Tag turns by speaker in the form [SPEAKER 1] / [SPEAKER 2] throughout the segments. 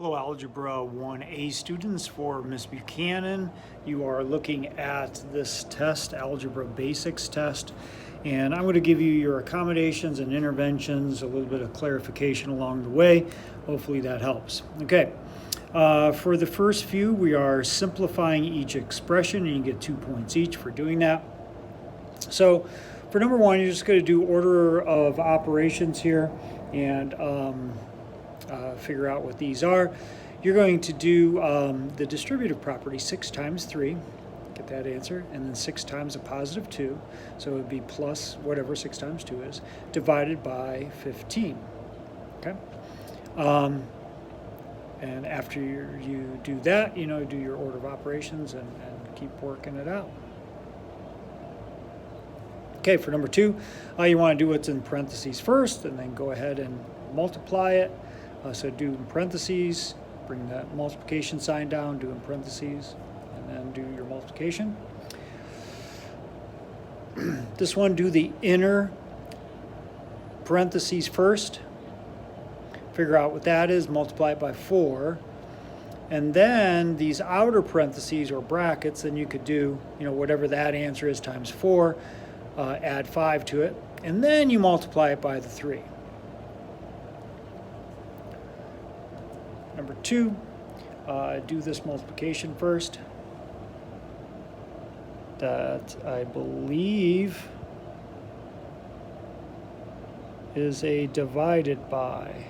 [SPEAKER 1] Hello, Algebra 1A students. For Ms. Buchanan, you are looking at this test, Algebra Basics test, and I'm going to give you your accommodations and interventions, a little bit of clarification along the way. Hopefully that helps. Okay, for the first few, we are simplifying each expression, and you get 2 points each for doing that. So for number one, you're just going to do order of operations here, and figure out what these are. You're going to do the distributive property 6 times 3, get that answer, and then 6 times a positive 2, so it would be plus whatever 6 times 2 is, divided by 15. Okay? And after you do that, do your order of operations and keep working it out. Okay, for number 2, you want to do what's in parentheses first, and then go ahead and multiply it. So do in parentheses, bring that multiplication sign down, do in parentheses, and then do your multiplication. This one, do the inner parentheses first. Figure out what that is, multiply it by 4. And then these outer parentheses or brackets, then you could do, whatever that answer is times 4, add 5 to it, and then you multiply it by the 3. Number 2, do this multiplication first. That I believe is a divided by,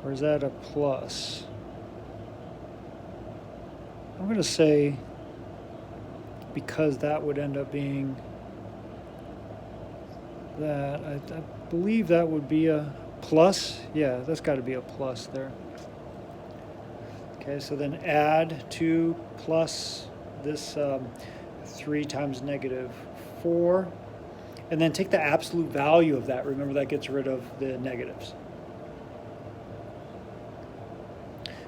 [SPEAKER 1] or is that a plus? I'm going to say because that would end up being that, I believe that would be a plus. Yeah, that's got to be a plus there. Okay, so then add 2 plus this 3 times negative 4, and then take the absolute value of that. Remember, that gets rid of the negatives.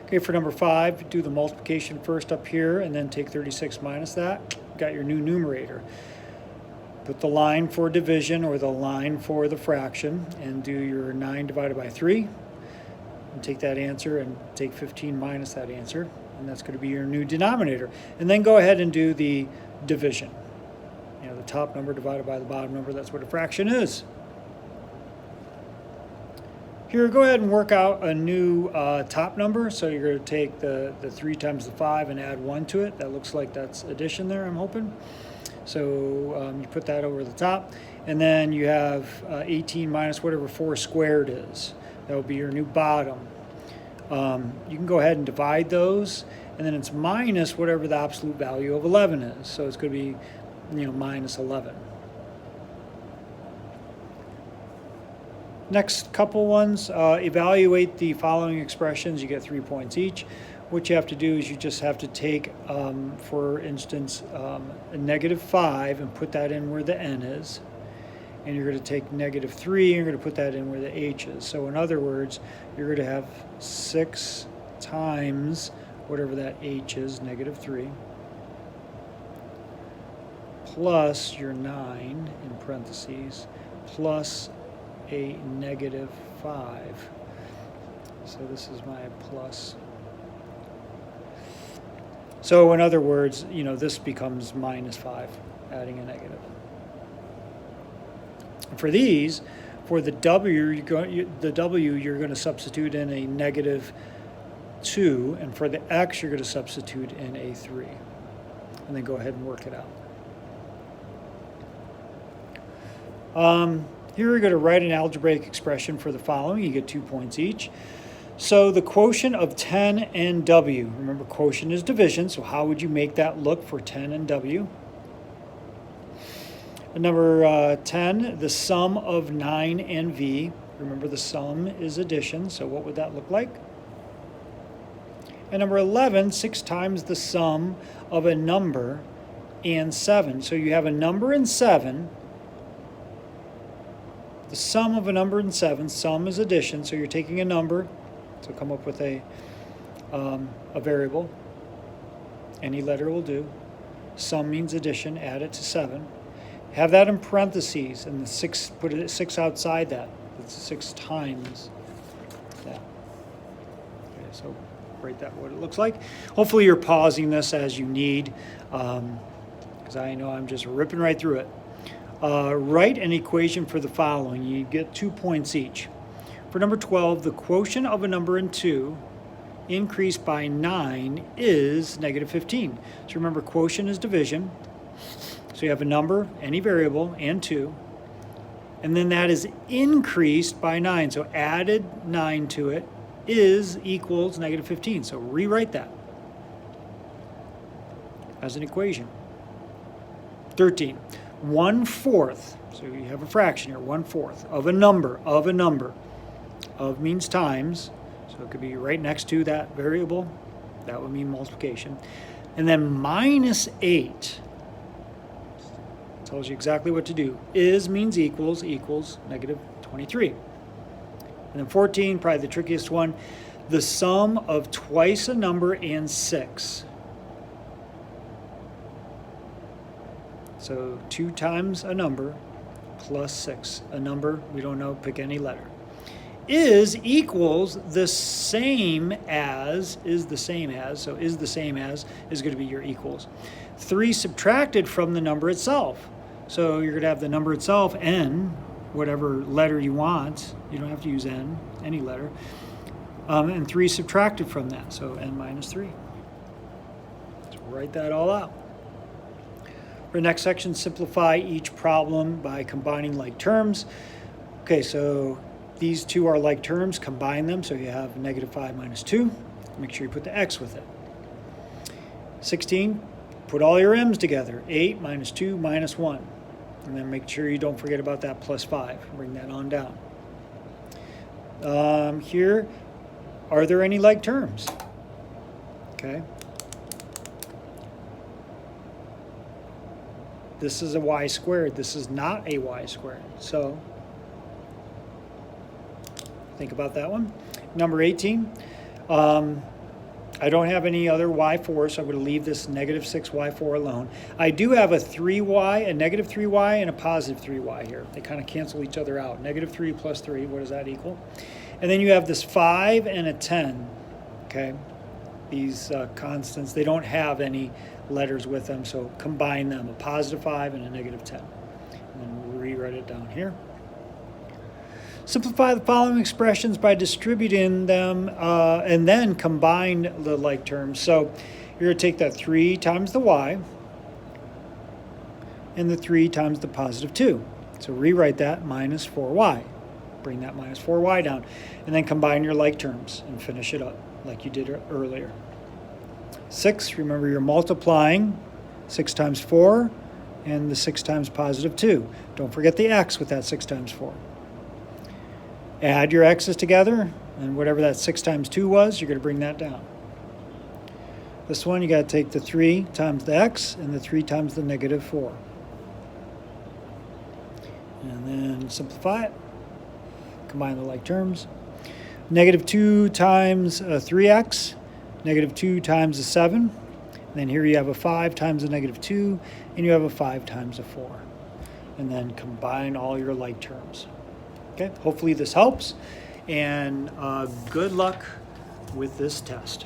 [SPEAKER 1] Okay, for number 5, do the multiplication first up here, and then take 36 minus that. Got your new numerator. Put the line for division or the line for the fraction, and do your 9 divided by 3, and take that answer and take 15 minus that answer, and that's going to be your new denominator. And then go ahead and do the division. The top number divided by the bottom number, that's what a fraction is. Here, go ahead and work out a new top number. So you're going to take the 3 times the 5 and add 1 to it. That looks like that's addition there, I'm hoping. So you put that over the top, and then you have 18 minus whatever 4 squared is. That will be your new bottom. You can go ahead and divide those, and then it's minus whatever the absolute value of 11 is. So it's going to be, minus 11. Next couple ones, evaluate the following expressions. You get 3 points each. What you have to do is you just have to take, for instance, a negative 5 and put that in where the n is. And you're going to take negative 3 and you're going to put that in where the h is. So in other words, you're going to have 6 times whatever that h is, negative 3, plus your 9 in parentheses, plus a negative 5. So this is my plus. So in other words, this becomes minus 5, adding a negative. For these, for the w, you're going to substitute in a negative 2, and for the x, you're going to substitute in a 3. And then go ahead and work it out. Here we're going to write an algebraic expression for the following. You get 2 points each. So the quotient of 10 and w, remember quotient is division, so how would you make that look for 10 and w? Number 10, the sum of 9 and v. Remember the sum is addition, so what would that look like? And number 11, 6 times the sum of a number and 7. So you have a number and 7. The sum of a number and 7, sum is addition, so you're taking a number, so come up with a variable. Any letter will do. Sum means addition, add it to 7. Have that in parentheses, and the 6, put it 6 outside that. It's 6 times that. so write that what it looks like. Hopefully you're pausing this as you need, because I know I'm just ripping right through it. Write an equation for the following. You get 2 points each. For number 12, the quotient of a number and 2 increased by 9 is negative 15. So remember, quotient is division. So you have a number, any variable, and 2. And then that is increased by 9. So added 9 to it is equals negative 15. So rewrite that as an equation. 13. 1/4. So you have a fraction here. 1/4 of a number. Of means times. So it could be right next to that variable. That would mean multiplication. And then minus 8 tells you exactly what to do. Is means equals negative 23. And then 14, probably the trickiest one. The sum of twice a number and 6. So 2 times a number plus 6. A number, we don't know, pick any letter. Is equals the same as, so is the same as is going to be your equals. 3 subtracted from the number itself. So you're going to have the number itself, n, whatever letter you want. You don't have to use n, any letter. And 3 subtracted from that, so n minus 3. So write that all out. For the next section, simplify each problem by combining like terms. Okay, so these two are like terms, combine them, so you have negative 5 minus 2. Make sure you put the x with it. 16, put all your m's together. 8 minus 2 minus 1. And then make sure you don't forget about that plus 5. Bring that on down. Here, are there any like terms? Okay. This is a y squared. This is not a y squared. So think about that one. Number 18. I don't have any other y4, so I'm going to leave this negative 6y4 alone. I do have a 3y, a negative 3y, and a positive 3y here. They kind of cancel each other out. Negative 3 plus 3, what does that equal? And then you have this 5 and a 10, okay? These constants, they don't have any letters with them, so combine them, a positive 5 and a negative 10. And then rewrite it down here. Simplify the following expressions by distributing them and then combine the like terms. So you're going to take that 3 times the y and the 3 times the positive 2. So rewrite that minus 4y. Bring that minus 4y down. And then combine your like terms and finish it up like you did earlier. 6, remember you're multiplying 6 times 4 and the 6 times positive 2. Don't forget the x with that 6 times 4. Add your x's together, and whatever that 6 times 2 was, you're going to bring that down. This one, you got to take the 3 times the x and the 3 times the negative 4. And then simplify it. Combine the like terms. Negative 2 times 3x, negative 2 times the 7. And then here you have a 5 times the negative 2, and you have a 5 times a 4. And then combine all your like terms. Okay, hopefully this helps, and good luck with this test.